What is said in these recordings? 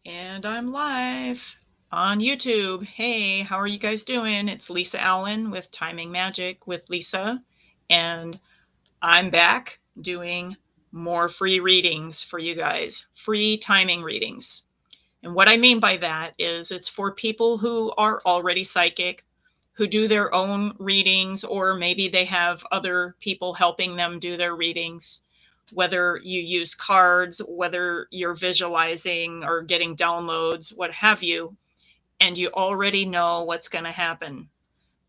And I'm live on YouTube. Hey, how are you guys doing? It's Lisa Allen with Timing Magic with Lisa, and I'm back doing more free readings for you guys, free timing readings. And what I mean by that is it's for people who are already psychic, who do their own readings, or maybe they have other people helping them do their readings, whether you use cards, whether you're visualizing or getting downloads, what have you, and you already know what's going to happen,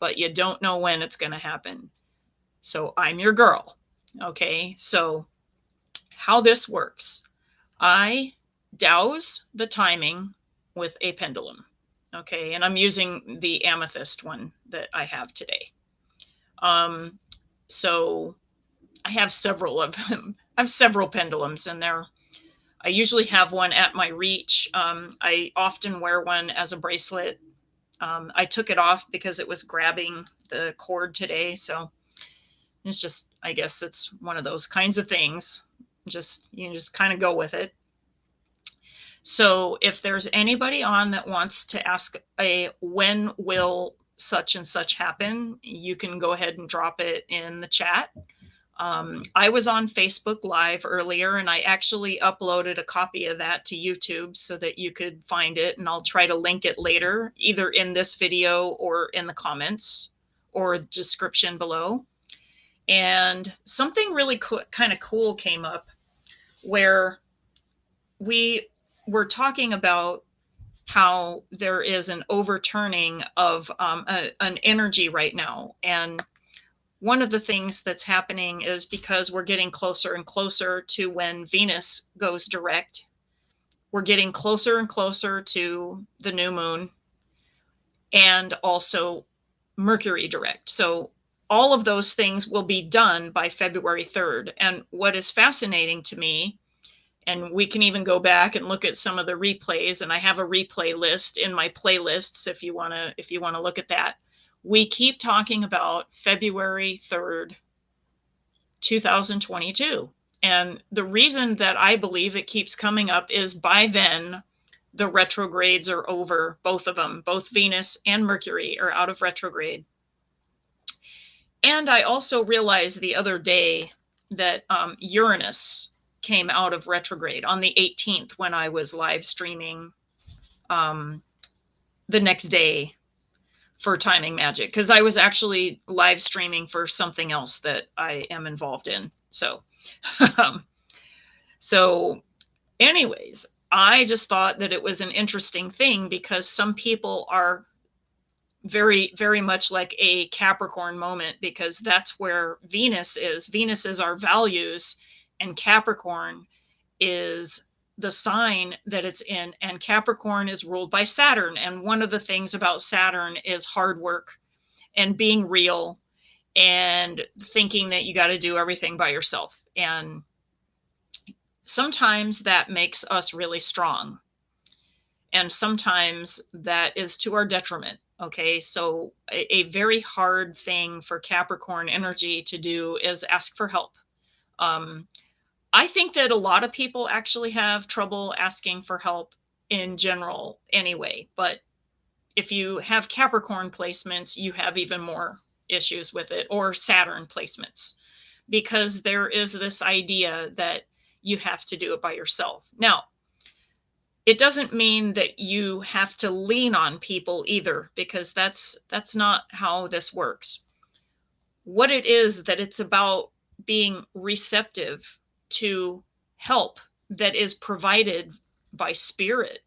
but you don't know when it's going to happen. So I'm your girl. Okay, so how this works, I douse the timing with a pendulum. Okay, and I'm using the amethyst one that I have today. So I have several of them. I have several pendulums in there. I usually have one at my reach. I often wear one as a bracelet. I took it off because it was grabbing the cord today. So it's just, I guess it's one of those kinds of things. You just kind of go with it. So if there's anybody on that wants to ask when will such and such happen, you can go ahead and drop it in the chat. I was on Facebook Live earlier, and I actually uploaded a copy of that to YouTube so that you could find it, and I'll try to link it later, either in this video or in the comments or the description below. And something really kind of cool came up where we were talking about how there is an overturning of an energy right now. And one of the things that's happening is because we're getting closer and closer to when Venus goes direct. We're getting closer and closer to the new moon and also Mercury direct. So all of those things will be done by February 3rd. And what is fascinating to me, and we can even go back and look at some of the replays, and I have a replay list in my playlists if you want to look at that. We keep talking about February 3rd, 2022. And the reason that I believe it keeps coming up is by then the retrogrades are over, both of them, both Venus and Mercury are out of retrograde. And I also realized the other day that Uranus came out of retrograde on the 18th when I was live streaming the next day for Timing Magic, because I was actually live streaming for something else that I am involved in. So, so anyways, I just thought that it was an interesting thing because some people are very, very much like a Capricorn moment, because that's where Venus is. Venus is our values, and Capricorn is the sign that it's in, and Capricorn is ruled by Saturn. And one of the things about Saturn is hard work and being real and thinking that you got to do everything by yourself. And sometimes that makes us really strong, and sometimes that is to our detriment. Okay, so a very hard thing for Capricorn energy to do is ask for help. I think that a lot of people actually have trouble asking for help in general anyway, but if you have Capricorn placements, you have even more issues with it, or Saturn placements, because there is this idea that you have to do it by yourself. Now, it doesn't mean that you have to lean on people either, because that's not how this works. What it is that it's about being receptive to help that is provided by spirit,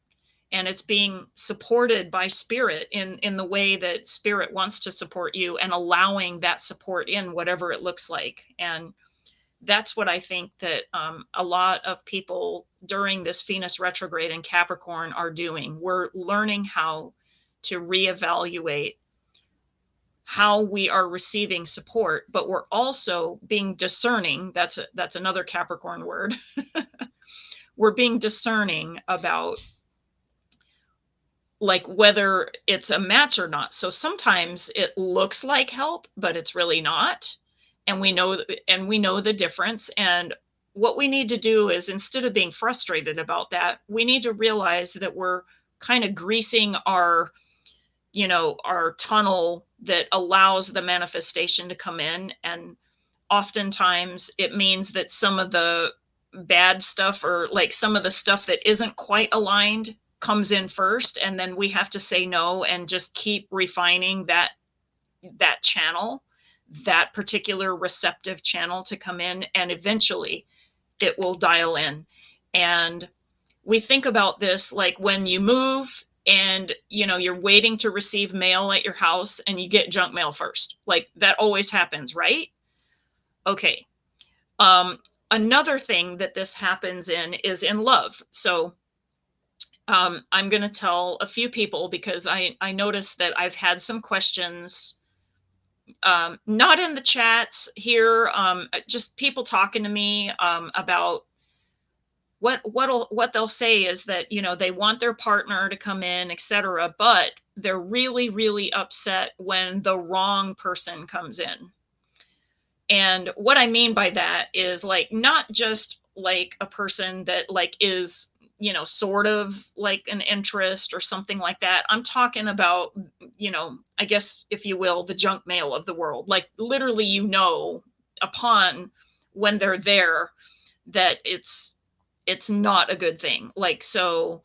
and it's being supported by spirit in the way that spirit wants to support you, and allowing that support in whatever it looks like. And that's what I think that a lot of people during this Venus retrograde in Capricorn are doing. We're learning how to reevaluate how we are receiving support, but we're also being discerning. That's another Capricorn word. We're being discerning about like whether it's a match or not. So sometimes it looks like help, but it's really not. And we know the difference. And what we need to do is, instead of being frustrated about that, we need to realize that we're kind of greasing our, our tunnel that allows the manifestation to come in. And oftentimes it means that some of the bad stuff, or like some of the stuff that isn't quite aligned, comes in first, and then we have to say no and just keep refining that channel, that particular receptive channel to come in, and eventually it will dial in. And we think about this like when you move and you're waiting to receive mail at your house and you get junk mail first. Like that always happens, right? Okay. Another thing that this happens in is in love. So I'm going to tell a few people, because I noticed that I've had some questions, not in the chats here, just people talking to me about what they'll say is that, they want their partner to come in, etc., but they're really, really upset when the wrong person comes in. And what I mean by that is like not just like a person that like is, sort of like an interest or something like that. I'm talking about, I guess, if you will, the junk mail of the world. Like literally, upon when they're there, that it's not a good thing. Like, so,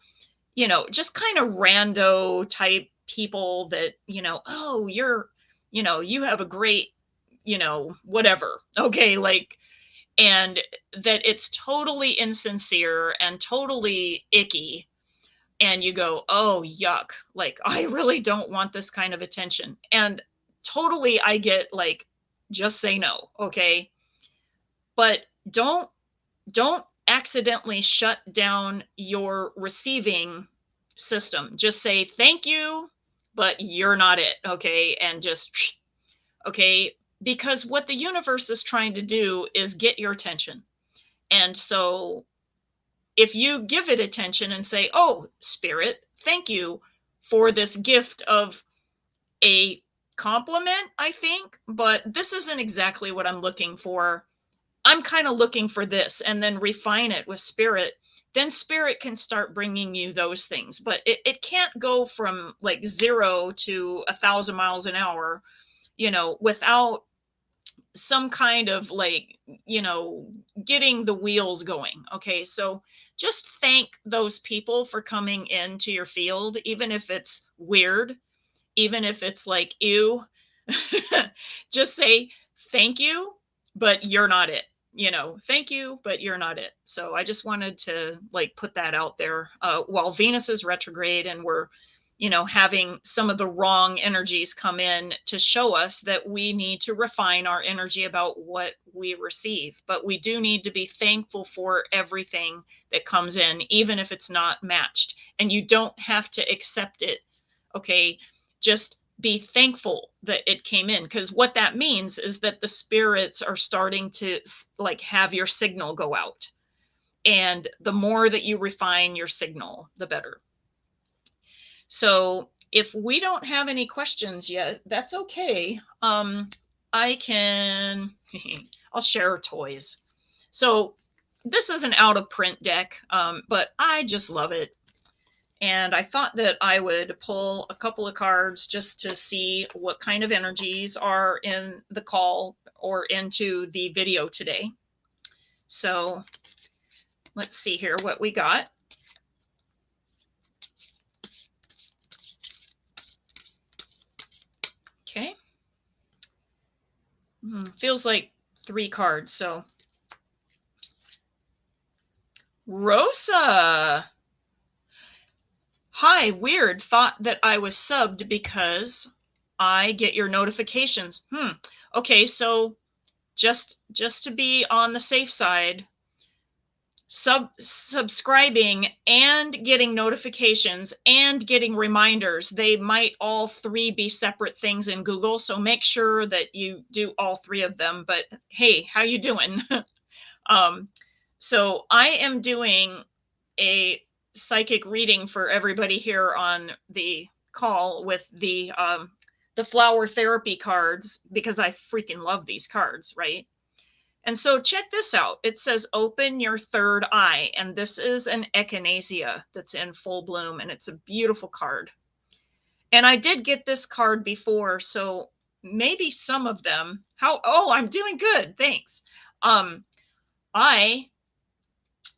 just kind of rando type people that, oh, you have a great, whatever. Okay. Like, and that it's totally insincere and totally icky. And you go, oh, yuck. Like, I really don't want this kind of attention. And totally, I get like, just say no. Okay. But don't accidentally shut down your receiving system. Just say thank you, but you're not it. Okay. And just, okay. Because what the universe is trying to do is get your attention. And so if you give it attention and say, oh, spirit, thank you for this gift of a compliment, I think, but this isn't exactly what I'm looking for. I'm kind of looking for this, and then refine it with spirit, then spirit can start bringing you those things. But it can't go from like 0 to 1,000 miles an hour, without some kind of like, getting the wheels going. Okay. So just thank those people for coming into your field, even if it's weird, even if it's like, ew, just say thank you, but you're not it. Thank you, but you're not it. So I just wanted to like put that out there, while Venus is retrograde and we're, having some of the wrong energies come in to show us that we need to refine our energy about what we receive. But we do need to be thankful for everything that comes in, even if it's not matched. And you don't have to accept it. Okay. Just be thankful that it came in, because what that means is that the spirits are starting to like have your signal go out. And the more that you refine your signal, the better. So if we don't have any questions yet, that's okay. I can, I'll share toys. So this is an out of print deck, but I just love it. And I thought that I would pull a couple of cards just to see what kind of energies are in the call or into the video today. So let's see here what we got. Okay. Feels like 3 cards. So Rosa. Hi, weird. Thought that I was subbed because I get your notifications. Okay, so just to be on the safe side, subscribing and getting notifications and getting reminders, they might all 3 be separate things in Google. So make sure that you do all 3 of them. But hey, how you doing? So I am doing a psychic reading for everybody here on the call with the flower therapy cards, because I freaking love these cards, right? And so check this out. It says open your third eye. And this is an echinacea that's in full bloom. And it's a beautiful card. And I did get this card before. So maybe some of them, oh, I'm doing good. Thanks. I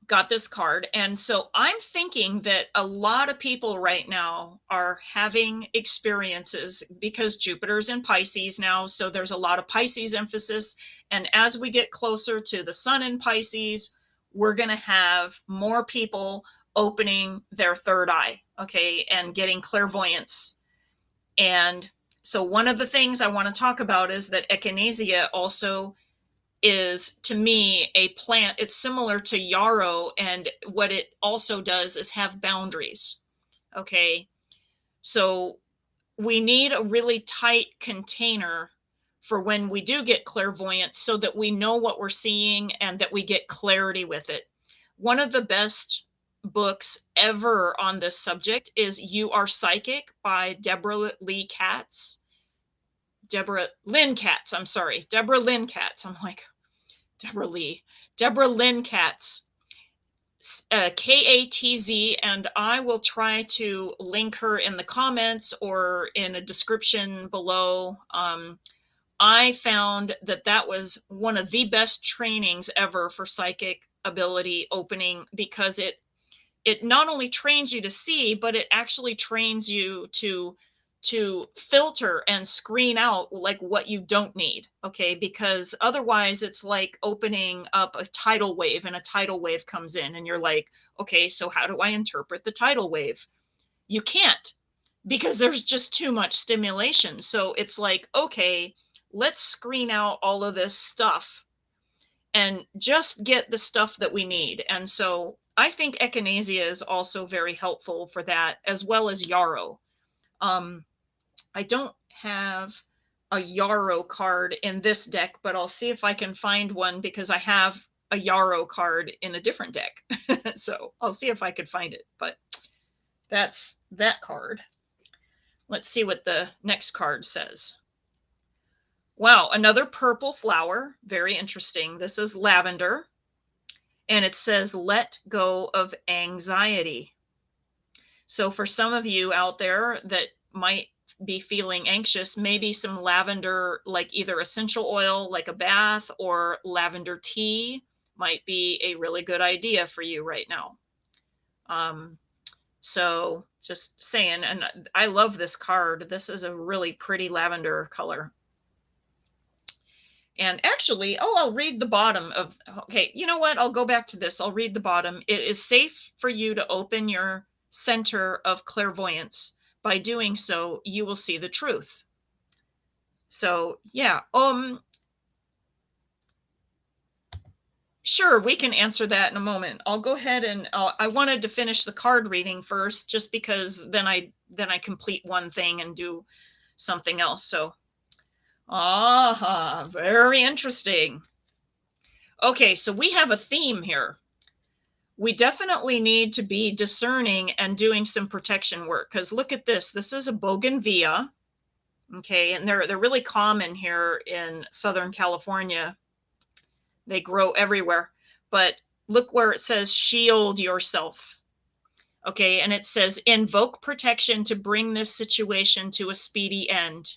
got this card. And so I'm thinking that a lot of people right now are having experiences because Jupiter's in Pisces now. So there's a lot of Pisces emphasis. And as we get closer to the sun in Pisces, we're going to have more people opening their third eye, okay, and getting clairvoyance. And so one of the things I want to talk about is that echinacea also is, to me, a plant. It's similar to yarrow, and what it also does is have boundaries. Okay, so we need a really tight container for when we do get clairvoyance, so that we know what we're seeing and that we get clarity with it. One of the best books ever on this subject is You Are Psychic by Deborah Lynn Katz. I'm like, Deborah Lynn Katz, Katz, and I will try to link her in the comments or in a description below. I found that was one of the best trainings ever for psychic ability opening, because it not only trains you to see, but it actually trains you to filter and screen out like what you don't need. Okay, because otherwise it's like opening up a tidal wave, and a tidal wave comes in and you're like, okay, so how do I interpret the tidal wave? You can't, because there's just too much stimulation. So it's like, okay, let's screen out all of this stuff and just get the stuff that we need. And so I think echinacea is also very helpful for that, as well as yarrow. I don't have a yarrow card in this deck, but I'll see if I can find one, because I have a yarrow card in a different deck. So I'll see if I could find it, but that's that card. Let's see what the next card says. Wow, another purple flower. Very interesting. This is lavender. And it says, let go of anxiety. So for some of you out there that might be feeling anxious, maybe some lavender, like either essential oil, like a bath, or lavender tea might be a really good idea for you right now. So just saying, and I love this card. This is a really pretty lavender color. And actually, I'll read the bottom of, okay, you know what? I'll go back to this. I'll read the bottom. It is safe for you to open your center of clairvoyance. By doing so, you will see the truth. So yeah, sure, we can answer that in a moment. I'll go ahead and I wanted to finish the card reading first, just because then I complete one thing and do something else. So, very interesting. Okay, so we have a theme here. We definitely need to be discerning and doing some protection work, because look at this. This is a bougainvillea. Okay, and they're really common here in Southern California. They grow everywhere. But look where it says shield yourself. Okay, and it says invoke protection to bring this situation to a speedy end.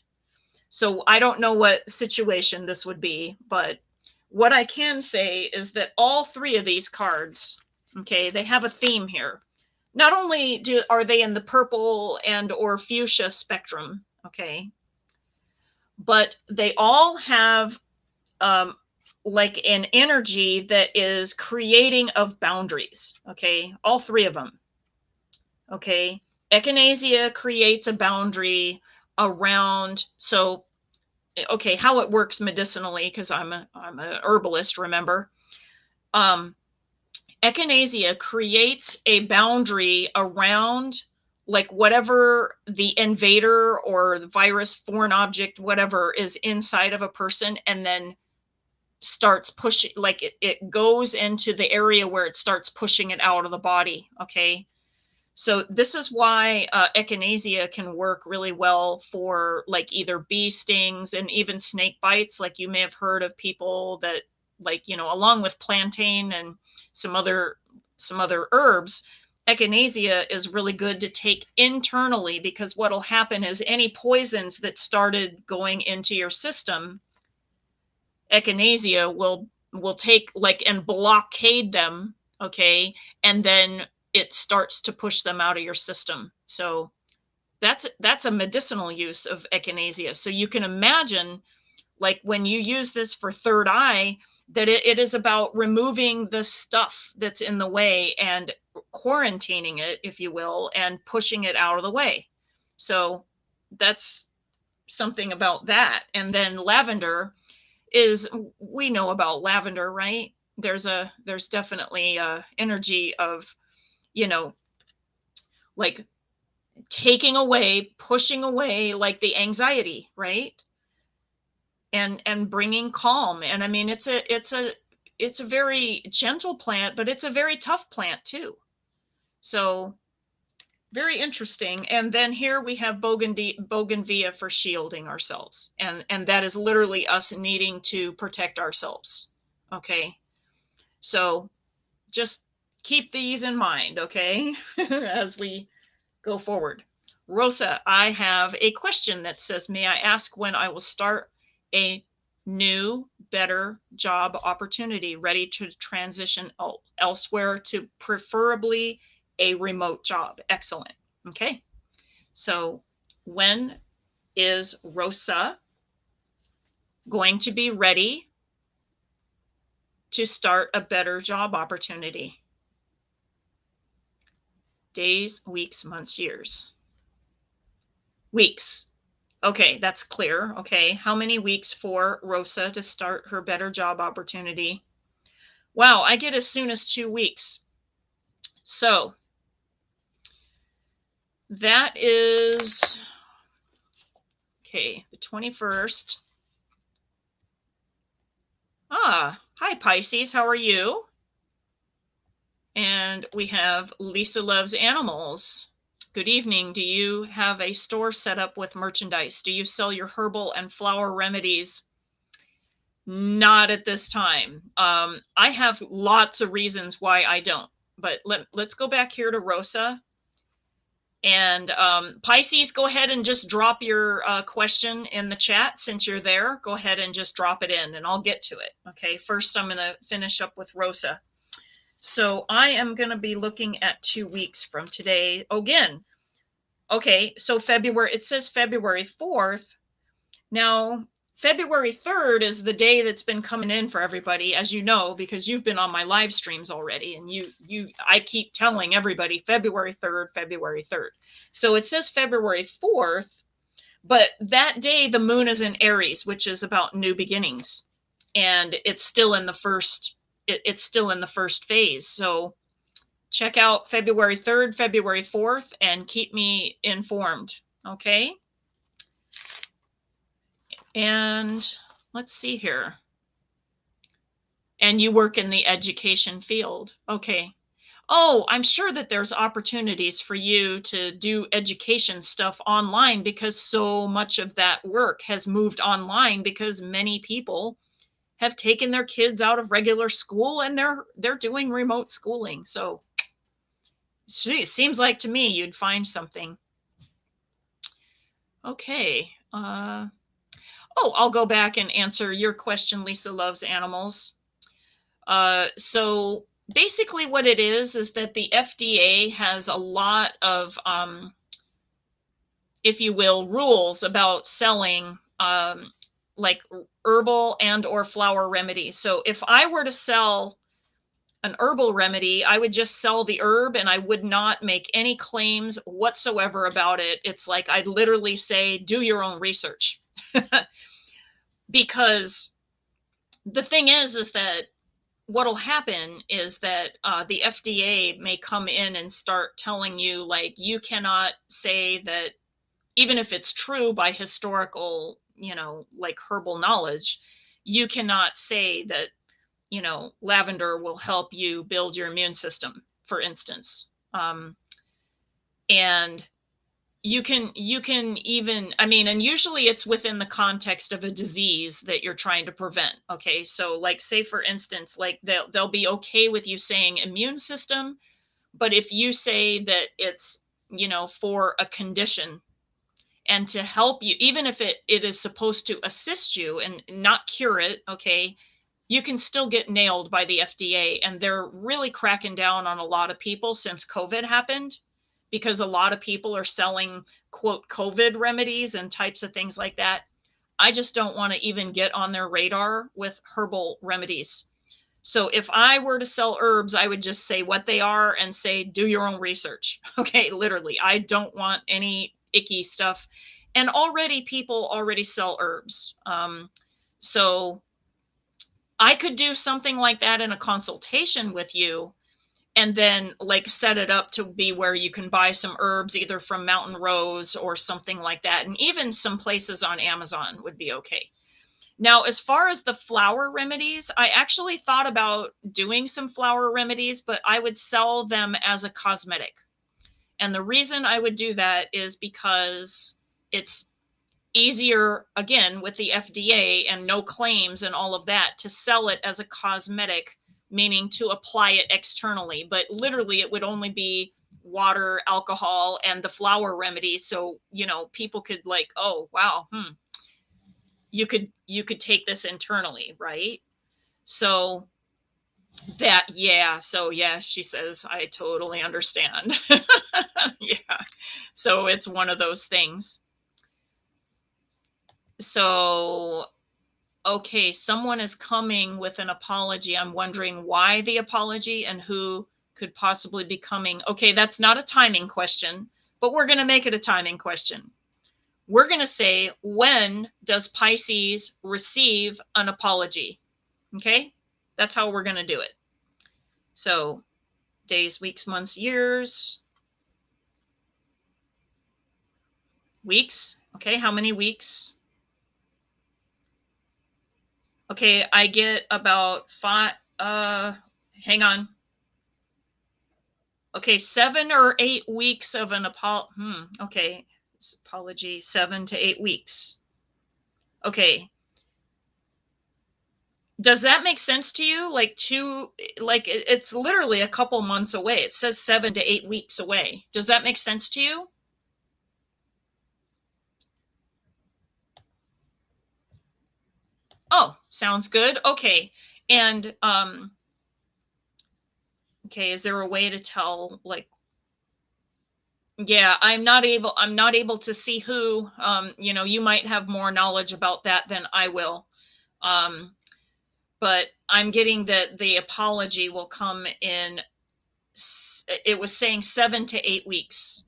So I don't know what situation this would be, but what I can say is that all three of these cards, okay, they have a theme here. Not only are they in the purple and or fuchsia spectrum, okay, but they all have like an energy that is creating of boundaries, okay, all three of them, okay. Echinacea creates a boundary around, so, okay, how it works medicinally, because I'm an herbalist, remember. Echinacea creates a boundary around like whatever the invader or the virus, foreign object, whatever is inside of a person, and then starts pushing, like it goes into the area where it starts pushing it out of the body. Okay. So this is why echinacea can work really well for like either bee stings and even snake bites. Like you may have heard of people that like, along with plantain and some other herbs, echinacea is really good to take internally, because what'll happen is any poisons that started going into your system, echinacea will take and blockade them, okay, and then it starts to push them out of your system. So that's a medicinal use of echinacea. So you can imagine, like, when you use this for third eye, that it is about removing the stuff that's in the way and quarantining it, if you will, and pushing it out of the way. So that's something about that. And then lavender is, we know about lavender, right? There's definitely a energy of, like taking away, pushing away, like the anxiety, right? And bringing calm. And I mean, it's a very gentle plant, but it's a very tough plant too. So very interesting. And then here we have bougainvillea for shielding ourselves. And that is literally us needing to protect ourselves. Okay. So just keep these in mind, okay, as we go forward. Rosa, I have a question that says, may I ask when I will start a new, better job opportunity, ready to transition elsewhere to preferably a remote job? Excellent. Okay. So when is Rosa going to be ready to start a better job opportunity? Days, weeks, months, years. Weeks. Okay, that's clear. Okay, how many weeks for Rosa to start her better job opportunity? Wow, I get as soon as 2 weeks. So that is, okay, the 21st. Hi Pisces, how are you? And we have Lisa Loves Animals. Good evening. Do you have a store set up with merchandise? Do you sell your herbal and flower remedies? Not at this time. I have lots of reasons why I don't, but let's go back here to Rosa. And Pisces, go ahead and just drop your question in the chat since you're there. Go ahead and just drop it in and I'll get to it. Okay, first I'm going to finish up with Rosa. So I am going to be looking at 2 weeks from today. Again, okay, so February, it says February 4th. Now, February 3rd is the day that's been coming in for everybody, as you know, because you've been on my live streams already. And I keep telling everybody February 3rd, February 3rd. So it says February 4th, but that day the moon is in Aries, which is about new beginnings. And it's still in the first phase. So check out February 3rd, February 4th, and keep me informed. Okay. And let's see here. And you work in the education field. Okay. Oh, I'm sure that there's opportunities for you to do education stuff online, because so much of that work has moved online because many people have taken their kids out of regular school and they're doing remote schooling. So it seems like to me you'd find something. Okay. I'll go back and answer your question, Lisa Loves Animals. So basically what it is that the FDA has a lot of, if you will, rules about selling like herbal and or flower remedies. So if I were to sell an herbal remedy, I would just sell the herb and I would not make any claims whatsoever about it. It's like I'd literally say, do your own research. Because the thing is that what'll happen is that the FDA may come in and start telling you, like, you cannot say that, even if it's true by historical, like herbal knowledge, you cannot say that, lavender will help you build your immune system, for instance. And you can even, I mean, and usually it's within the context of a disease that you're trying to prevent. Okay, so like, say for instance, like they'll be okay with you saying immune system, but if you say that it's, you know, for a condition and to help you, even if it is supposed to assist you and not cure it, okay, you can still get nailed by the FDA. And they're really cracking down on a lot of people since COVID happened, because a lot of people are selling, quote, COVID remedies and types of things like that. I just don't want to even get on their radar with herbal remedies. So if I were to sell herbs, I would just say what they are and say, do your own research. Okay, literally, I don't want any icky stuff. And already people already sell herbs. So I could do something like that in a consultation with you, and then like set it up to be where you can buy some herbs either from Mountain Rose or something like that. And even some places on Amazon would be okay. Now, as far as the flower remedies, I actually thought about doing some flower remedies, but I would sell them as a cosmetic. And the reason I would do that is because it's easier, again, with the FDA and no claims and all of that, to sell it as a cosmetic, meaning to apply it externally. But literally, it would only be water, alcohol, and the flower remedy. So, you know, people could like, oh, wow, you could take this internally, right? So that, yeah. So yeah, she says, I totally understand. Yeah. So it's one of those things. So, okay, someone is coming with an apology. I'm wondering why the apology and who could possibly be coming. Okay, that's not a timing question, but we're going to make it a timing question. We're going to say, when does Pisces receive an apology? Okay, that's how we're going to do it. So, days, weeks, months, years. Weeks. Okay, how many weeks? Okay, I get about 5, hang on. Okay, 7 or 8 weeks of an okay, apology, 7 to 8 weeks. Okay. Does that make sense to you? Like it's literally a couple months away. It says 7 to 8 weeks away. Does that make sense to you? Oh, sounds good. Okay. And okay, is there a way to tell, like, yeah, I'm not able to see who, you know, you might have more knowledge about that than I will. But I'm getting that the apology will come in, it was saying 7 to 8 weeks.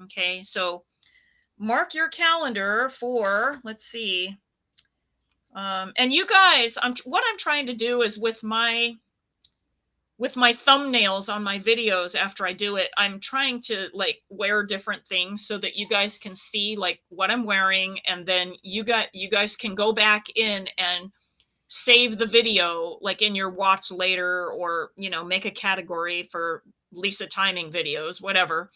Okay, so mark your calendar for, let's see. And you guys, what I'm trying to do is with my thumbnails on my videos after I do it, I'm trying to like wear different things so that you guys can see like what I'm wearing, and then you guys can go back in and save the video like in your watch later, or, you know, make a category for Lisa timing videos, whatever,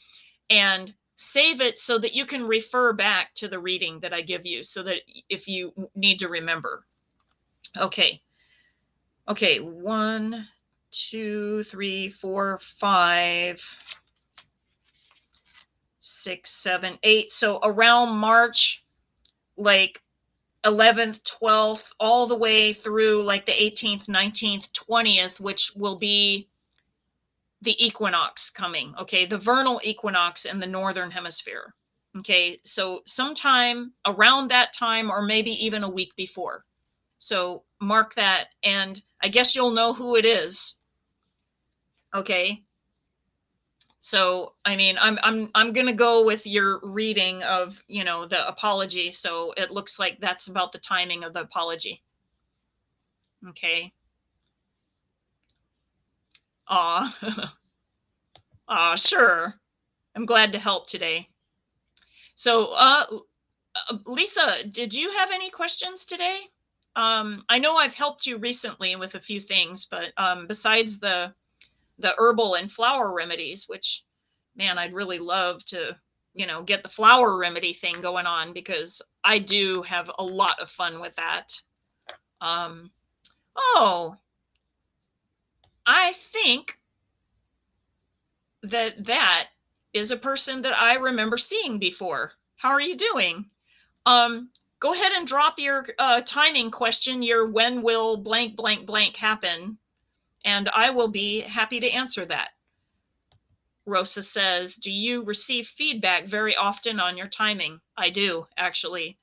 and save it so that you can refer back to the reading that I give you, so that if you need to remember. Okay. 1, 2, 3, 4, 5, 6, 7, 8. So around March, like 11th, 12th, all the way through like the 18th, 19th, 20th, which will be the equinox coming. Okay, the vernal equinox in the northern hemisphere. Okay, so sometime around that time, or maybe even a week before. So mark that, and I guess you'll know who it is. Okay. So, I mean, I'm going to go with your reading of, you know, the apology. So it looks like that's about the timing of the apology. Okay. Aw. Aw, sure. I'm glad to help today. So, Lisa, did you have any questions today? I know I've helped you recently with a few things, but besides the herbal and flower remedies, which, man, I'd really love to get the flower remedy thing going on, because I do have a lot of fun with that. Oh, I think that is a person that I remember seeing before. How are you doing? Go ahead and drop your timing question, your when will blank, blank, blank happen, and I will be happy to answer that. Rosa says, do you receive feedback very often on your timing? I do, actually.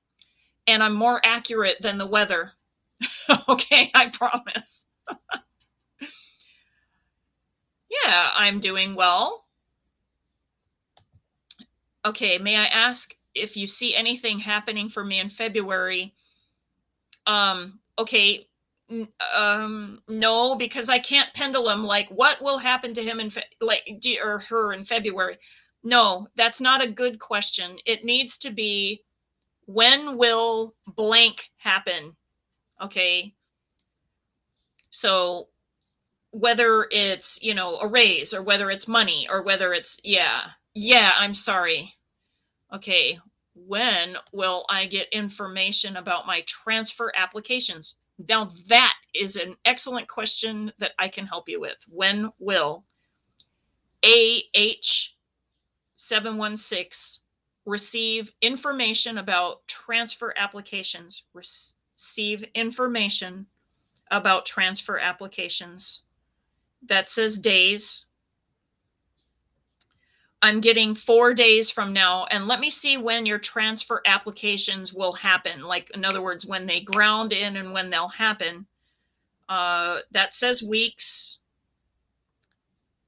And I'm more accurate than the weather. Okay, I promise. Yeah, I'm doing well. Okay, may I ask if you see anything happening for me in February? Okay, no, because I can't pendulum, like, what will happen to him or her in February? No, that's not a good question. It needs to be, when will blank happen? Okay, so whether it's, a raise, or whether it's money, or whether it's, yeah, I'm sorry. Okay, when will I get information about my transfer applications? Now that is an excellent question that I can help you with. When will AH716 receive information about transfer applications? Receive information about transfer applications. That says days. I'm getting 4 days from now, and let me see when your transfer applications will happen. Like, in other words, when they ground in and when they'll happen. That says weeks,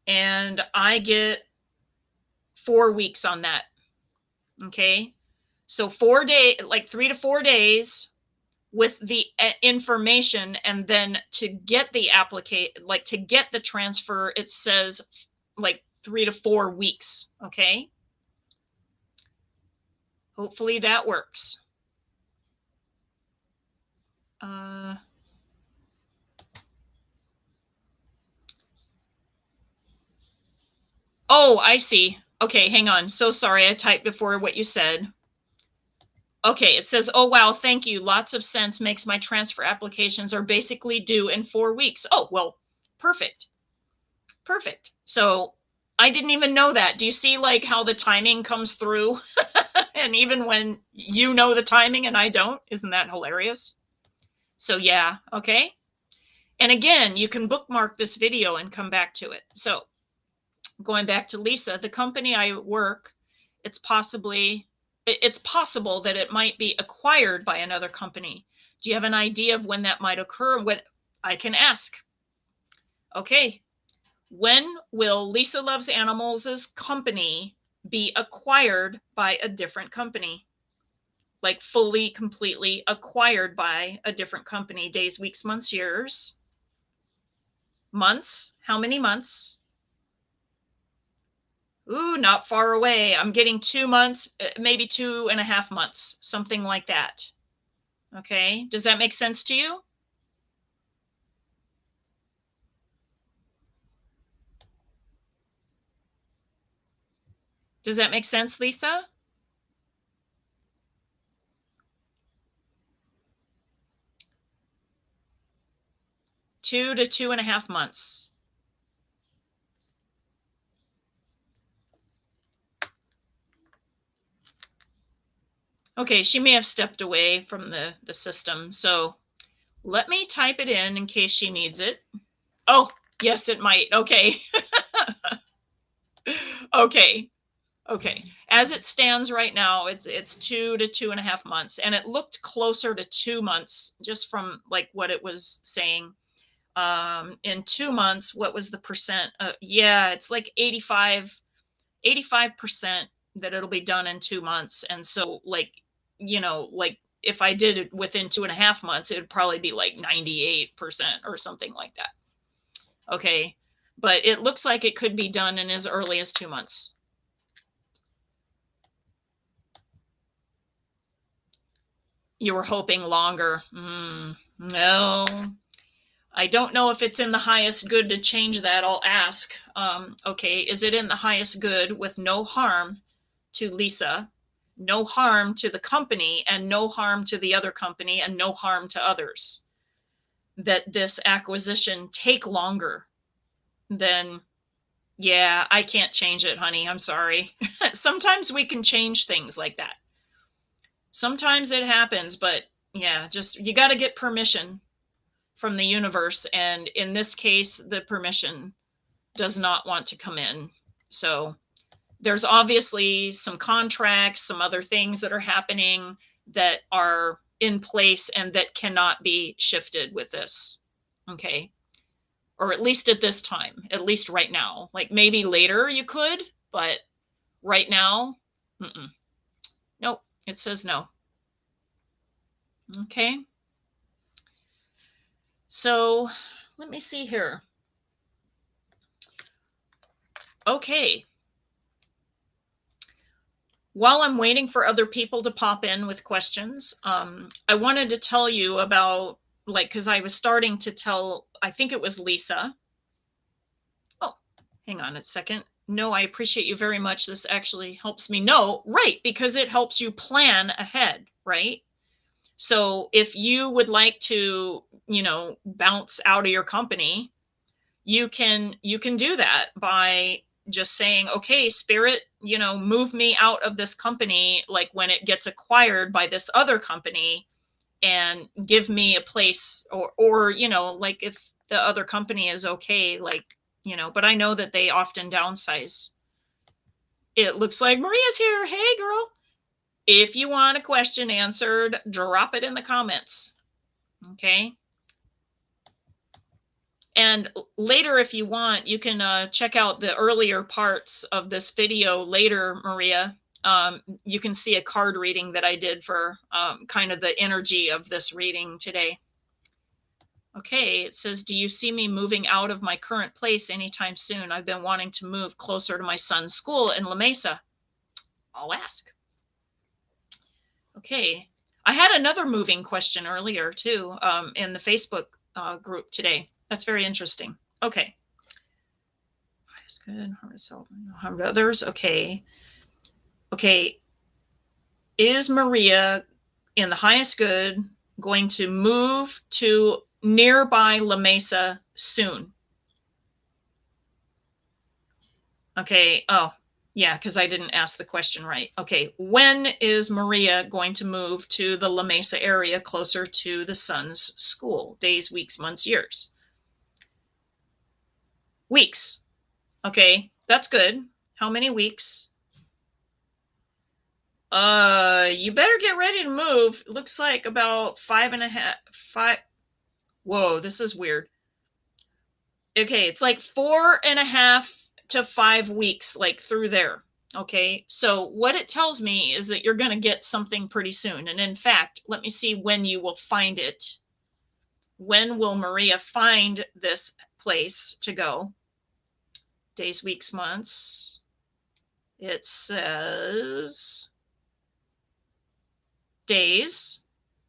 and I get 4 weeks on that. Okay, so 4 days, like 3 to 4 days with the information, and then to get the to get the transfer, it says like 3 to 4 weeks. Okay, hopefully that works. Oh, I see. Okay, hang on. So sorry, I typed before what you said. Okay, it says, oh, wow, thank you. Lots of sense. Makes my transfer applications are basically due in 4 weeks. Oh, well, perfect. Perfect. So I didn't even know that. Do you see like how the timing comes through? And even when you know the timing and I don't, isn't that hilarious? So yeah, okay. And again, you can bookmark this video and come back to it. So going back to Lisa, the company I work, it's possible that it might be acquired by another company. Do you have an idea of when that might occur? What I can ask. Okay. When will Lisa Loves Animals' company be acquired by a different company? Like fully, completely acquired by a different company. Days, weeks, months, years. Months? How many months? Ooh, not far away. I'm getting 2 months, maybe 2.5 months, something like that. Okay, does that make sense to you? Does that make sense, Lisa? 2 to 2.5 months. Okay, she may have stepped away from the system. So let me type it in case she needs it. Oh, yes, it might. Okay. Okay. Okay. As it stands right now, it's 2 to 2.5 months. And it looked closer to 2 months just from like what it was saying. In 2 months, what was the percent? Yeah, it's like 85% that it'll be done in 2 months. And so like, like if I did it within 2.5 months, it would probably be like 98% or something like that. Okay. But it looks like it could be done in as early as 2 months. You were hoping longer. No, I don't know if it's in the highest good to change that. I'll ask. Okay, is it in the highest good with no harm to Lisa, no harm to the company, and no harm to the other company, and no harm to others. That this acquisition take longer, then yeah, I can't change it, honey. I'm sorry. Sometimes we can change things like that. Sometimes it happens, but yeah, just you got to get permission from the universe. And in this case, the permission does not want to come in. So there's obviously some contracts, some other things that are happening that are in place and that cannot be shifted with this. Okay. Or at least at this time, at least right now. Like maybe later you could, but right now, nope, it says no. Okay. So let me see here. Okay. While I'm waiting for other people to pop in with questions, I wanted to tell you about, like, because I was starting to tell, I think it was Lisa. Oh, hang on a second. No, I appreciate you very much. This actually helps me know, right, because it helps you plan ahead, right? So if you would like to, bounce out of your company, you can do that by just saying, okay, spirit, move me out of this company, like when it gets acquired by this other company, and give me a place, or like if the other company is okay, like, but I know that they often downsize. It looks like Maria's here. Hey, girl. If you want a question answered, drop it in the comments. Okay. And later, if you want, you can check out the earlier parts of this video later, Maria. You can see a card reading that I did for kind of the energy of this reading today. Okay, it says, do you see me moving out of my current place anytime soon? I've been wanting to move closer to my son's school in La Mesa. I'll ask. Okay, I had another moving question earlier too, in the Facebook group today. That's very interesting. Okay. Highest good, harm to others. Okay. Okay. Is Maria in the highest good going to move to nearby La Mesa soon? Okay. Oh, yeah, because I didn't ask the question right. Okay. When is Maria going to move to the La Mesa area closer to the son's school? Days, weeks, months, years. Weeks. Okay, that's good. How many weeks? You better get ready to move. It looks like about 5. Whoa, this is weird. Okay, it's like 4.5 to 5 weeks, like through there. Okay, so what it tells me is that you're going to get something pretty soon. And in fact, let me see when you will find it. When will Maria find this place to go? Days, weeks, months. It says days.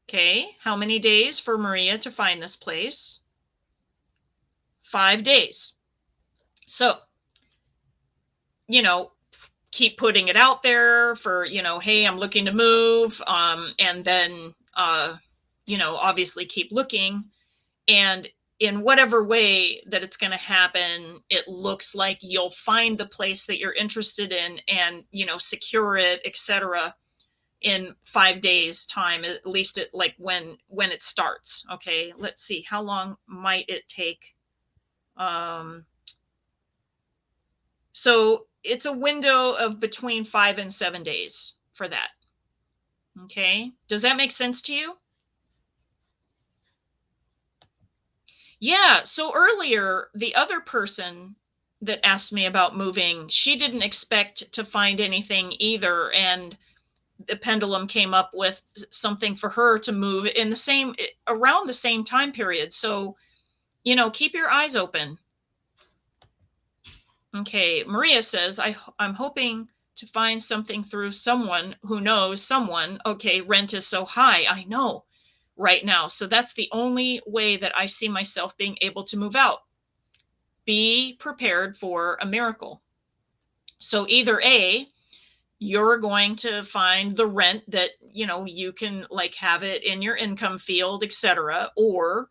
Okay, how many days for Maria to find this place? 5 days. So, keep putting it out there for, hey, I'm looking to move. And then, obviously keep looking. And in whatever way that it's going to happen, it looks like you'll find the place that you're interested in and, secure it, etc. in 5 days time, at least it like when it starts. Okay, let's see, how long might it take? So it's a window of between 5 and 7 days for that. Okay, does that make sense to you? Yeah, so earlier, the other person that asked me about moving, she didn't expect to find anything either, and the pendulum came up with something for her to move in around the same time period. So, keep your eyes open. Okay, Maria says, I'm hoping to find something through someone who knows someone. Okay, rent is so high. I know. Right now. So that's the only way that I see myself being able to move out. Be prepared for a miracle. So either A, you're going to find the rent that, you can like have it in your income field, etc. Or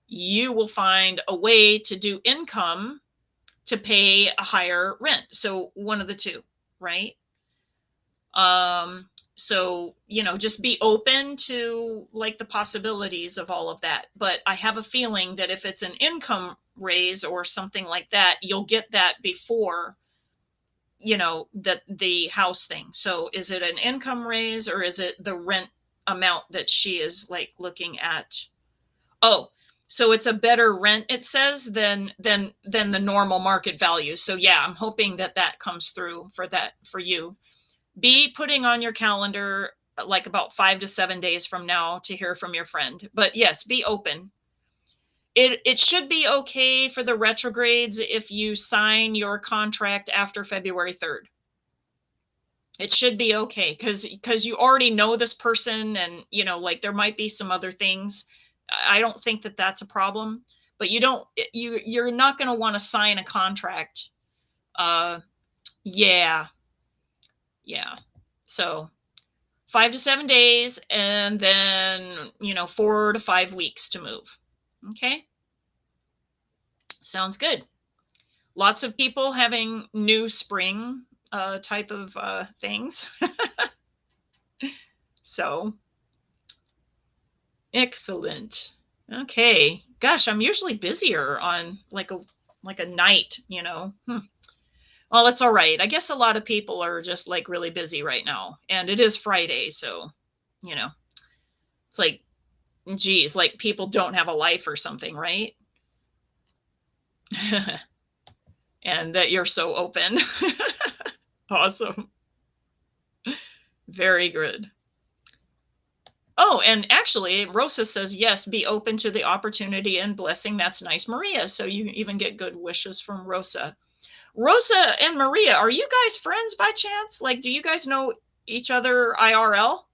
you will find a way to do income to pay a higher rent. So one of the two, right? So, just be open to like the possibilities of all of that. But I have a feeling that if it's an income raise or something like that, you'll get that before, the house thing. So is it an income raise or is it the rent amount that she is like looking at? Oh, so it's a better rent, it says, than the normal market value. So yeah, I'm hoping that that comes through for you. Be putting on your calendar like about 5 to 7 days from now to hear from your friend. But yes, be open. It should be okay for the retrogrades if you sign your contract after February 3rd. It should be okay because you already know this person, and like there might be some other things. I don't think that that's a problem, but you're not going to want to sign a contract. Yeah. So 5 to 7 days, and then 4 to 5 weeks to move. Okay, sounds good. Lots of people having new spring type of things. So excellent. Okay, gosh, I'm usually busier on like a night. Well, it's all right. I guess a lot of people are just like really busy right now, and it is Friday, so it's like, geez, like people don't have a life or something, right? And that you're so open. Awesome. Very good. Oh, and actually, Rosa says, yes, be open to the opportunity and blessing. That's nice, Maria. So you even get good wishes from Rosa. Rosa and Maria, are you guys friends by chance? Like, do you guys know each other IRL?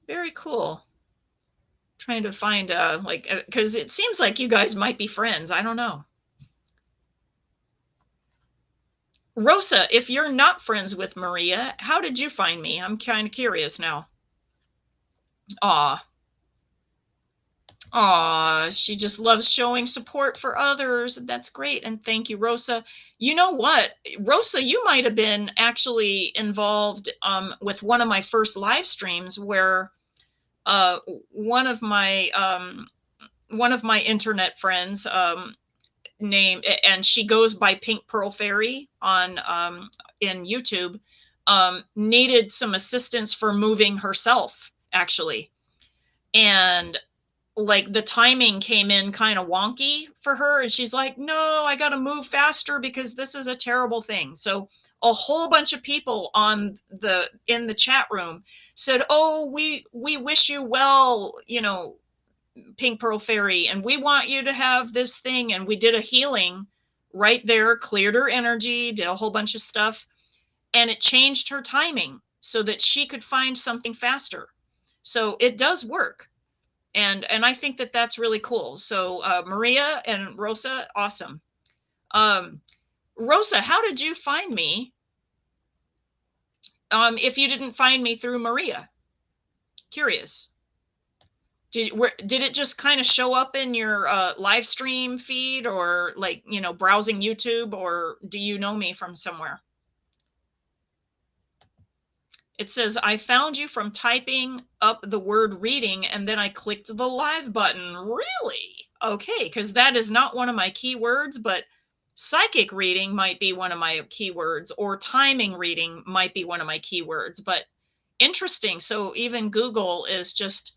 Very cool. Trying to find because it seems like you guys might be friends. I don't know. Rosa, if you're not friends with Maria, how did you find me? I'm kind of curious now. Aw. Aw, she just loves showing support for others. That's great. And thank you, Rosa. You know what? Rosa, you might have been actually involved with one of my first live streams where uh, one of my internet friends named, and she goes by Pink Pearl Fairy on in YouTube, needed some assistance for moving herself, actually. And like the timing came in kind of wonky for her, and she's like, no, I got to move faster because this is a terrible thing. So a whole bunch of people in the chat room said, oh, we wish you well, Pink Pearl Fairy, and we want you to have this thing. And we did a healing right there, cleared her energy, did a whole bunch of stuff, and it changed her timing so that she could find something faster. So it does work. And I think that that's really cool. So Maria and Rosa, awesome. Rosa, how did you find me? If you didn't find me through Maria, curious. Did it just kind of show up in your live stream feed, or like browsing YouTube, or do you know me from somewhere? It says, I found you from typing up the word reading, and then I clicked the live button. Really? Okay, because that is not one of my keywords, but psychic reading might be one of my keywords, or timing reading might be one of my keywords. But interesting. So even Google is just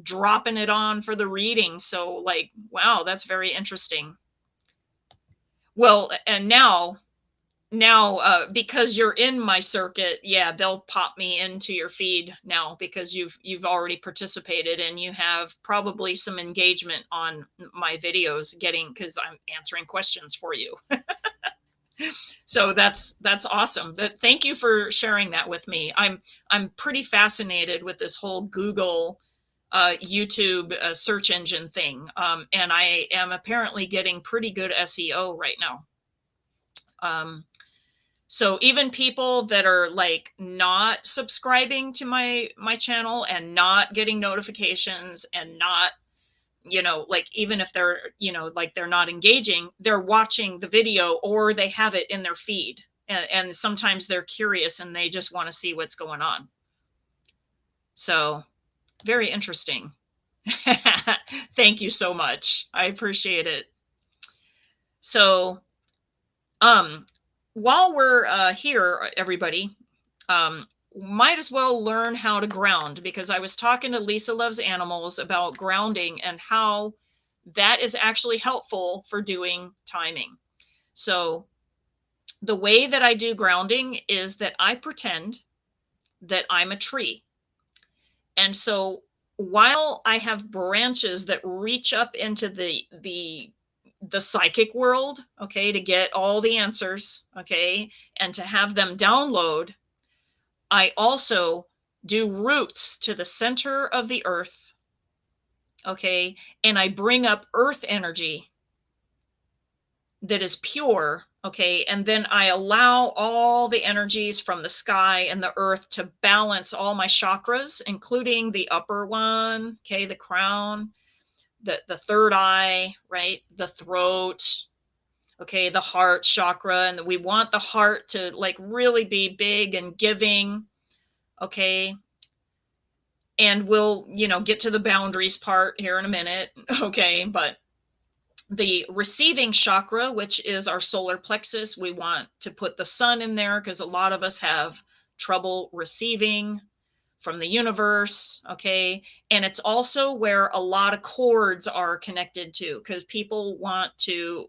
dropping it on for the reading. So like, wow, that's very interesting. Well, and now because you're in my circuit, yeah, they'll pop me into your feed now because you've already participated, and you have probably some engagement on my videos because I'm answering questions for you. So that's awesome. Thank you for sharing that with me. I'm pretty fascinated with this whole Google, YouTube search engine thing, and I am apparently getting pretty good SEO right now. Um, so even people that are like not subscribing to my channel and not getting notifications and not, like, even if they're, like, they're not engaging, they're watching the video or they have it in their feed. And sometimes they're curious and they just want to see what's going on. So very interesting. Thank you so much. I appreciate it. So, while we're here, everybody, might as well learn how to ground, because I was talking to Lisa Loves Animals about grounding and how that is actually helpful for doing timing. So the way that I do grounding is that I pretend that I'm a tree. And so while I have branches that reach up into the psychic world, okay, to get all the answers, okay, and to have them download, I also do roots to the center of the earth, okay, and I bring up earth energy that is pure, okay, and then I allow all the energies from the sky and the earth to balance all my chakras, including the upper one, okay, the crown, the third eye, right, the throat, okay, the heart chakra, and we want the heart to like really be big and giving, okay, and we'll, get to the boundaries part here in a minute, okay, but the receiving chakra, which is our solar plexus, we want to put the sun in there because a lot of us have trouble receiving from the universe, okay? And it's also where a lot of cords are connected to, because people want to,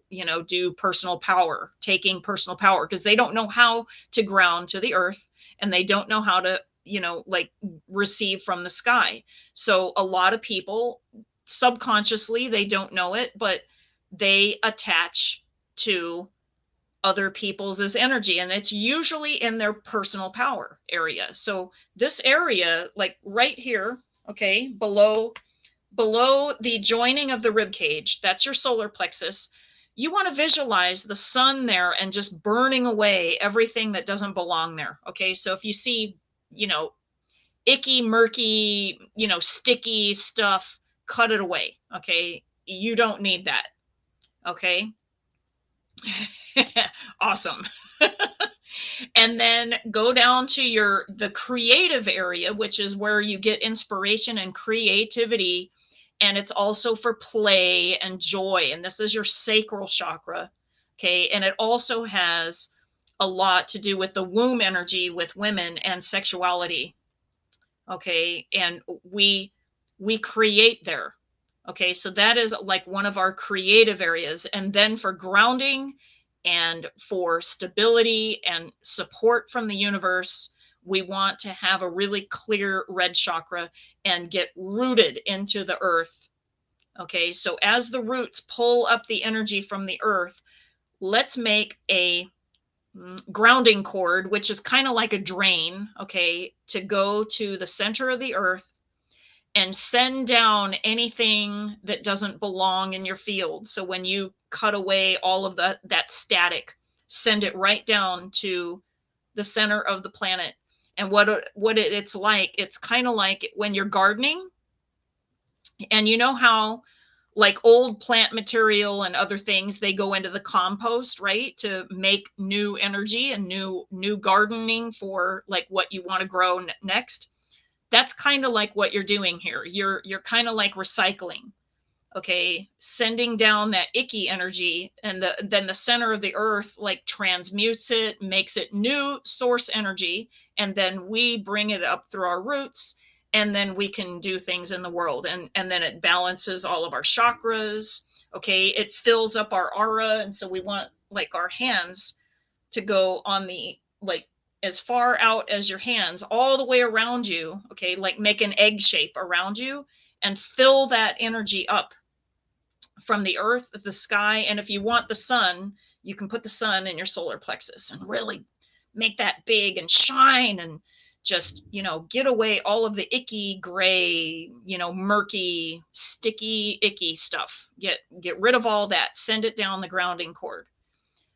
do personal power, taking personal power, because they don't know how to ground to the earth and they don't know how to, like, receive from the sky. So a lot of people subconsciously, they don't know it, but they attach to other people's as energy, and it's usually in their personal power area. So this area, like right here, okay, below the joining of the rib cage, that's your solar plexus. You want to visualize the sun there and just burning away everything that doesn't belong there. Okay, so if you see, icky, murky, sticky stuff, cut it away. Okay, you don't need that. Okay. Awesome. And then go down to the creative area, which is where you get inspiration and creativity, and it's also for play and joy, and this is your sacral chakra, okay, and it also has a lot to do with the womb energy with women and sexuality, okay, and we create there, okay, so that is like one of our creative areas. And then for grounding and for stability and support from the universe, we want to have a really clear red chakra and get rooted into the earth, okay, so as the roots pull up the energy from the earth, let's make a grounding cord, which is kind of like a drain, okay, to go to the center of the earth and send down anything that doesn't belong in your field. So when you cut away all of that static, send it right down to the center of the planet. And it's like, it's kind of like when you're gardening, and you know how like old plant material and other things, they go into the compost, right, to make new energy and new gardening for like what you want to grow next. That's kind of like what you're doing here. You're kind of like recycling, okay, sending down that icky energy, and then the center of the earth like transmutes it, makes it new source energy, and then we bring it up through our roots, and then we can do things in the world, and then it balances all of our chakras, okay, it fills up our aura. And so we want like our hands to go on the, like, as far out as your hands, all the way around you, okay, like make an egg shape around you and fill that energy up from the earth, the sky. And if you want the sun, you can put the sun in your solar plexus and really make that big and shine, and just, get away all of the icky, gray, murky, sticky, icky stuff. Get rid of all that, send it down the grounding cord.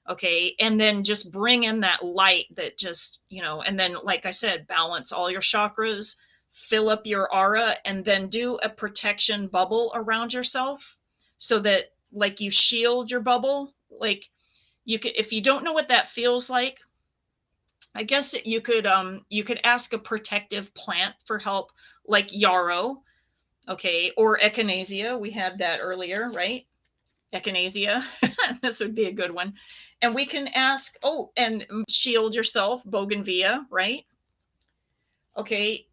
Okay. And then just bring in that light that just, and then, like I said, balance all your chakras, fill up your aura, and then do a protection bubble around yourself, so that, like, you shield your bubble. Like, you could, if you don't know what that feels like, I guess that you could ask a protective plant for help, like yarrow, okay, or echinacea. We had that earlier, right? Echinacea. This would be a good one. And we can ask, and shield yourself, bougainvillea, right? Okay,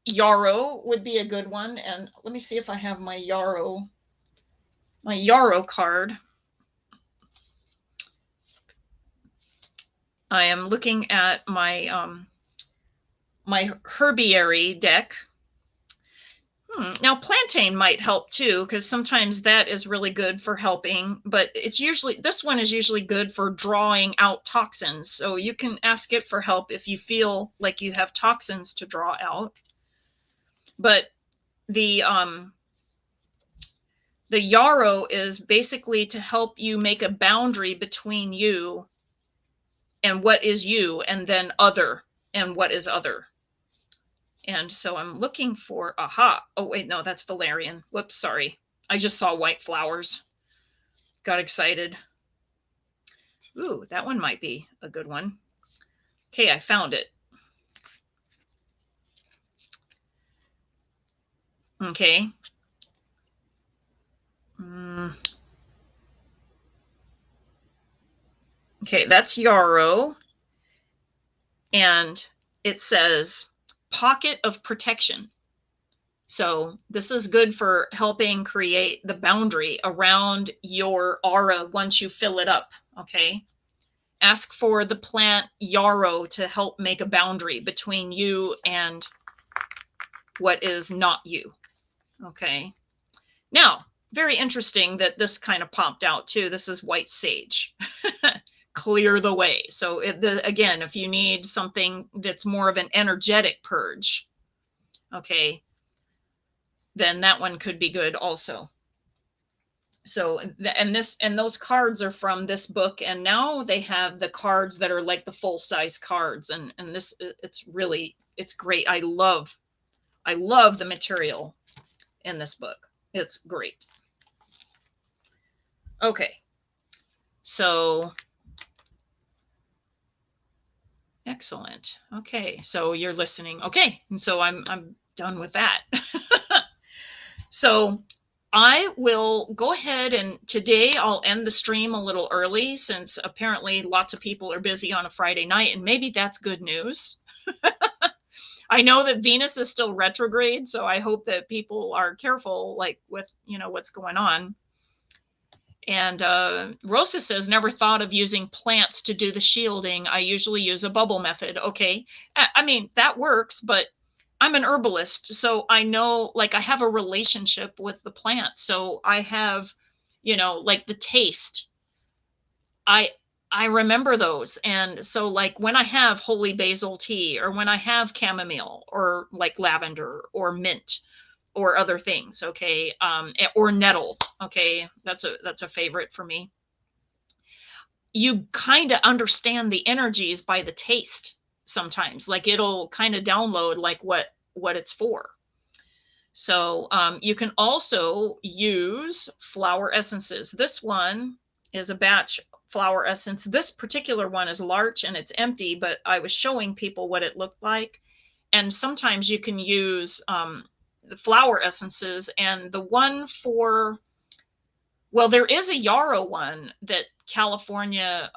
yarrow would be a good one. And let me see if I have my yarrow card. I am looking at my my herbiary deck. Now plantain might help too, because sometimes that is really good for helping, but this one is usually good for drawing out toxins. So you can ask it for help if you feel like you have toxins to draw out. But the yarrow is basically to help you make a boundary between you and what is you, and then other, and what is other. And so I'm looking for, oh wait, no, that's valerian. Whoops, sorry. I just saw white flowers. Got excited. Ooh, that one might be a good one. Okay, I found it. Okay. Okay, that's yarrow. And it says pocket of protection. So this is good for helping create the boundary around your aura once you fill it up. Okay. Ask for the plant yarrow to help make a boundary between you and what is not you. Okay. Now, very interesting that this kind of popped out too. This is white sage. Clear the way. So again, if you need something that's more of an energetic purge, okay, then that one could be good also. So, and those cards are from this book, and now they have the cards that are like the full size cards, and this, it's great. I love the material in this book. It's great. Okay. So excellent. Okay. So you're listening. Okay. And so I'm done with that. So I will go ahead, and today I'll end the stream a little early, since apparently lots of people are busy on a Friday night, and maybe that's good news. I know that Venus is still retrograde, so I hope that people are careful, like, with, what's going on. And Rosa says, never thought of using plants to do the shielding. I usually use a bubble method. Okay. I mean, that works, but I'm an herbalist, so I know, like, I have a relationship with the plant. So I have, like, the taste. I remember those. And so, like, when I have holy basil tea, or when I have chamomile, or like lavender or mint, or other things, okay, or nettle, okay, that's a favorite for me. You kind of understand the energies by the taste sometimes. Like, it'll kind of download, like, what it's for. So you can also use flower essences. This one is a batch flower essence. This particular one is large and it's empty, but I was showing people what it looked like. And sometimes you can use the flower essences, and the one for, well, there is a yarrow one that California,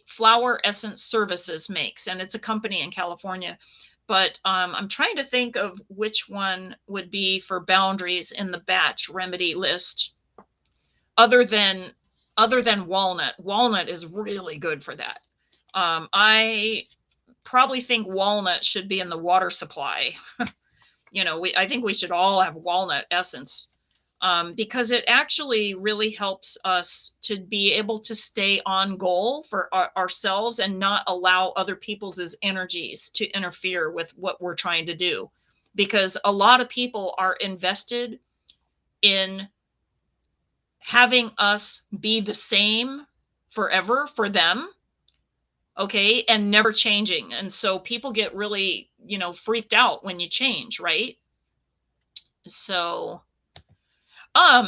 Flower Essence Services makes, and it's a company in California. But I'm trying to think of which one would be for boundaries in the batch remedy list, other than walnut. Walnut is really good for that. I probably think walnut should be in the water supply. I think we should all have walnut essence. because it actually really helps us to be able to stay on goal for ourselves and not allow other people's energies to interfere with what we're trying to do. Because a lot of people are invested in having us be the same forever for them, okay, and never changing. And so people get really, freaked out when you change, right? So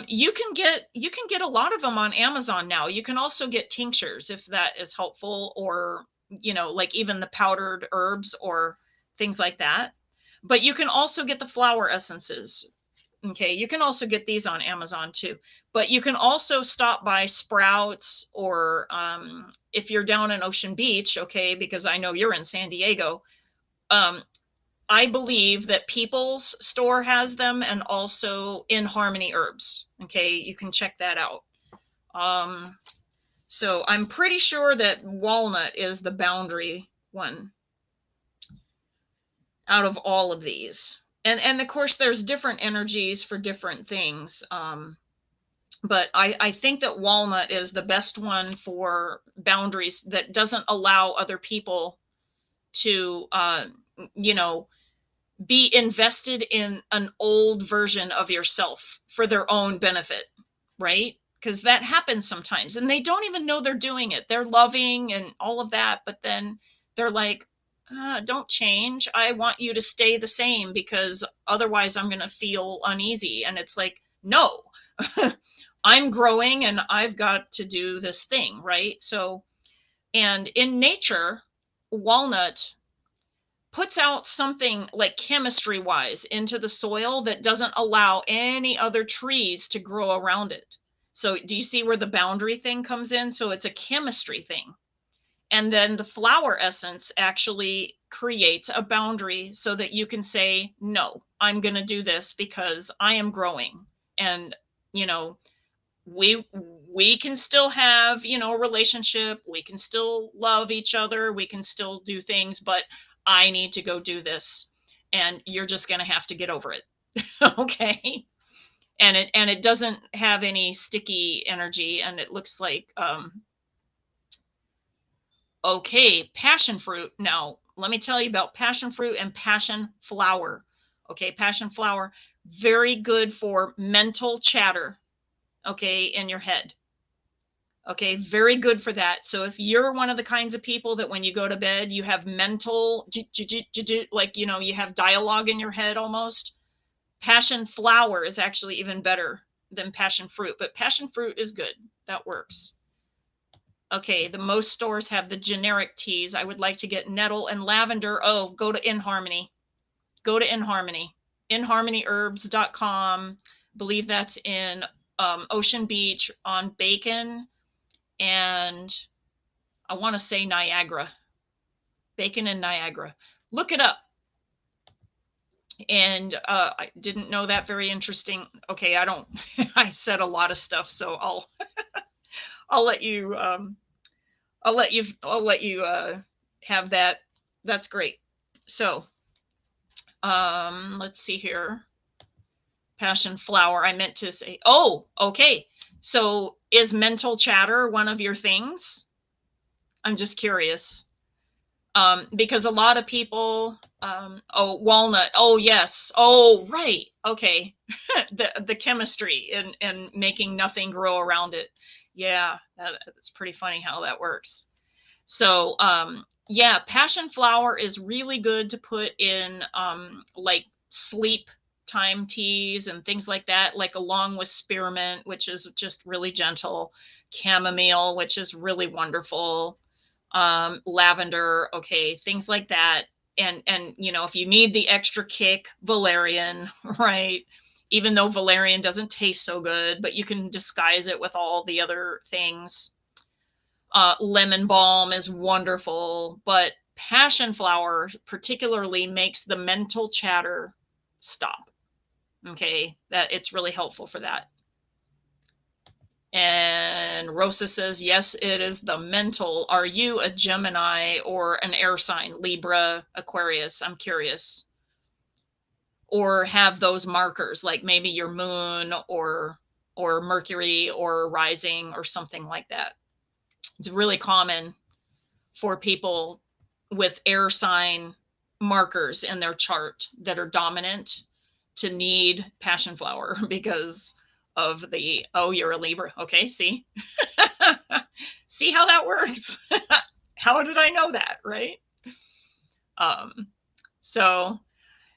you can get a lot of them on Amazon now. You can also get tinctures if that is helpful, or like even the powdered herbs or things like that. But you can also get the flower essences. Okay, you can also get these on Amazon too. But you can also stop by Sprouts, or if you're down in Ocean Beach, okay, because I know you're in San Diego. I believe that People's Store has them, and also In Harmony Herbs. Okay, you can check that out. So I'm pretty sure that walnut is the boundary one out of all of these. And of course, there's different energies for different things. But I think that walnut is the best one for boundaries that doesn't allow other people to, be invested in an old version of yourself for their own benefit, right? Because that happens sometimes, and they don't even know they're doing it. They're loving and all of that, but then they're like, don't change. I want you to stay the same, because otherwise I'm going to feel uneasy. And it's like, no, I'm growing and I've got to do this thing, right? So, and in nature, walnut puts out something like chemistry wise into the soil that doesn't allow any other trees to grow around it. So do you see where the boundary thing comes in? So it's a chemistry thing. And then the flower essence actually creates a boundary so that you can say, no, I'm going to do this because I am growing. And, we can still have, a relationship. We can still love each other. We can still do things, but I need to go do this, and you're just going to have to get over it. Okay. And it doesn't have any sticky energy, and it looks like, okay, passion fruit. Now, let me tell you about passion fruit and passion flower. Okay. Passion flower, very good for mental chatter. Okay. In your head. Okay, very good for that. So if you're one of the kinds of people that when you go to bed, you have mental, like, you have dialogue in your head almost, passion flower is actually even better than passion fruit, but passion fruit is good. That works. Okay, the most stores have the generic teas. I would like to get nettle and lavender. Oh, go to In Harmony. Go to In Harmony. InHarmonyHerbs.com. Believe that's in Ocean Beach on Bacon, and I want to say Niagara. Bacon and Niagara. Look it up. And I didn't know that. Very interesting. Okay, I said a lot of stuff, so I'll let you have that. That's great. So let's see here. Passion flower. I meant to say, oh, okay. So is mental chatter one of your things? I'm just curious. Because a lot of people, oh, walnut. Oh, yes. Oh, right. Okay. the chemistry and making nothing grow around it. Yeah, that's pretty funny how that works. So, yeah, passion flower is really good to put in, like sleep time teas and things like that, like along with spearmint, which is just really gentle, chamomile, which is really wonderful, lavender, okay, things like that. And if you need the extra kick, valerian, right? Even though valerian doesn't taste so good, but you can disguise it with all the other things. Lemon balm is wonderful, but passion flower particularly makes the mental chatter stop. Okay, that it's really helpful for that. And Rosa says, yes, it is the mental. Are you a Gemini or an air sign? Libra, Aquarius? I'm curious. or have those markers, like maybe your moon or Mercury or rising or something like that. It's really common for people with air sign markers in their chart that are dominant to need passion flower because of the, oh, you're a Libra. Okay, see? See how that works? How did I know that, right? So,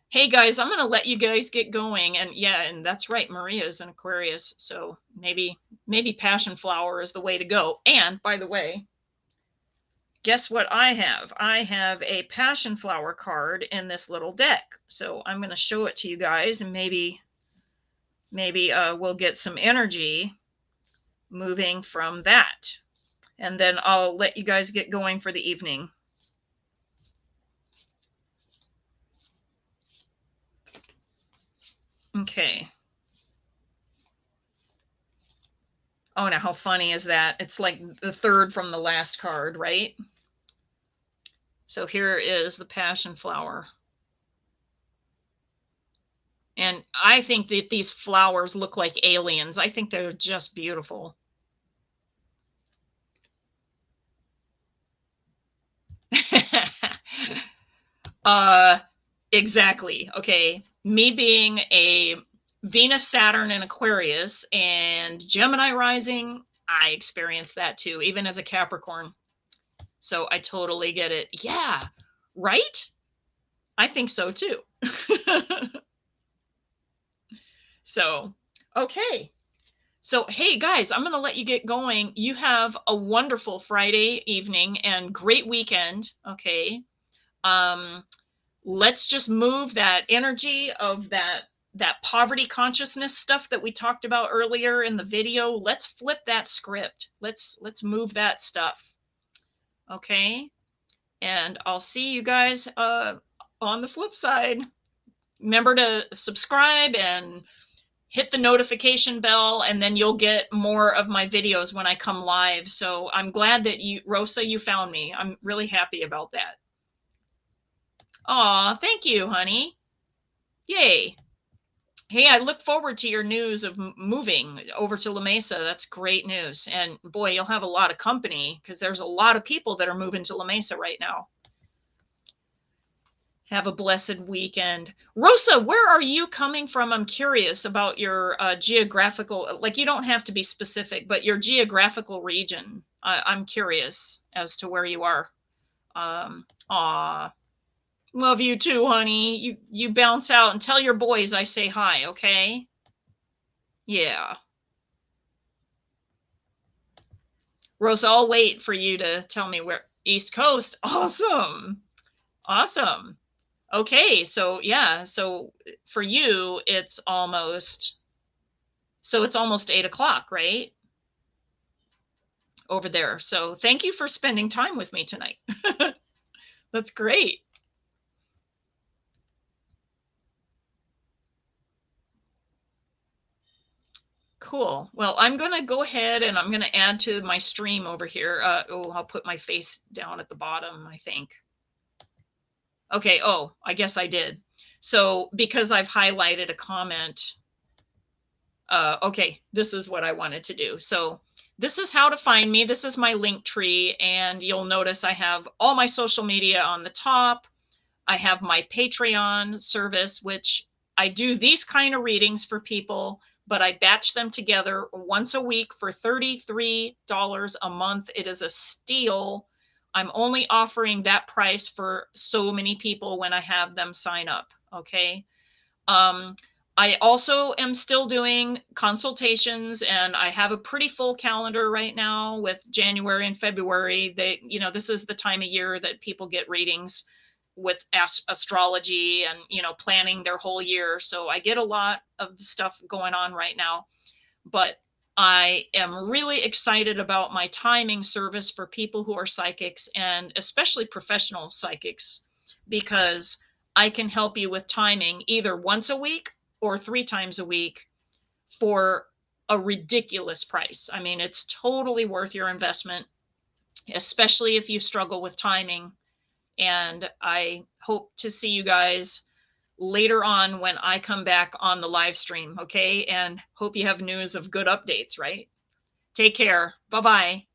hey guys, I'm going to let you guys get going. And yeah, and that's right, Maria's an Aquarius. So maybe passion flower is the way to go. And by the way, guess what I have? I have a passion flower card in this little deck. So I'm going to show it to you guys, and maybe we'll get some energy moving from that. And then I'll let you guys get going for the evening. Okay. Oh, now how funny is that? It's like the third from the last card, right? So here is the passion flower. And I think that these flowers look like aliens. I think they're just beautiful. Exactly. Okay. Me being a Venus, Saturn, and Aquarius and Gemini rising, I experienced that too, even as a Capricorn. So I totally get it. Yeah. Right? I think so too. So, okay. So, hey guys, I'm going to let you get going. You have a wonderful Friday evening and great weekend. Okay. Let's just move that energy of that poverty consciousness stuff that we talked about earlier in the video. Let's flip that script. Let's move that stuff. Okay. And I'll see you guys on the flip side. Remember to subscribe and hit the notification bell, and then you'll get more of my videos when I come live. So I'm glad that you, Rosa, you found me. I'm really happy about that. Aw, thank you, honey. Yay. Hey, I look forward to your news of moving over to La Mesa. That's great news. And boy, you'll have a lot of company because there's a lot of people that are moving to La Mesa right now. Have a blessed weekend. Rosa, where are you coming from? I'm curious about your geographical, like you don't have to be specific, but your geographical region. I'm curious as to where you are. Aw, love you too, honey. You bounce out and tell your boys I say hi, okay? Yeah. Rosa, I'll wait for you to tell me where. East Coast. Awesome. Awesome. Okay, so yeah, so for you, it's almost 8 o'clock, right? Over there. So thank you for spending time with me tonight. That's great. Cool. Well, I'm going to go ahead and I'm going to add to my stream over here. I'll put my face down at the bottom, I think. Okay. Oh, I guess I did. So because I've highlighted a comment, okay, this is what I wanted to do. So this is how to find me. This is my link tree, and you'll notice I have all my social media on the top. I have my Patreon service, which I do these kind of readings for people, but I batch them together once a week for $33 a month. It is a steal. I'm only offering that price for so many people when I have them sign up. Okay. I also am still doing consultations, and I have a pretty full calendar right now with January and February. This is the time of year that people get readings with astrology and, planning their whole year. So I get a lot of stuff going on right now, but I am really excited about my timing service for people who are psychics, and especially professional psychics, because I can help you with timing either once a week or 3 times a week for a ridiculous price. I mean, it's totally worth your investment, especially if you struggle with timing. And I hope to see you guys later on when I come back on the live stream. Okay. And hope you have news of good updates, right? Take care. Bye bye.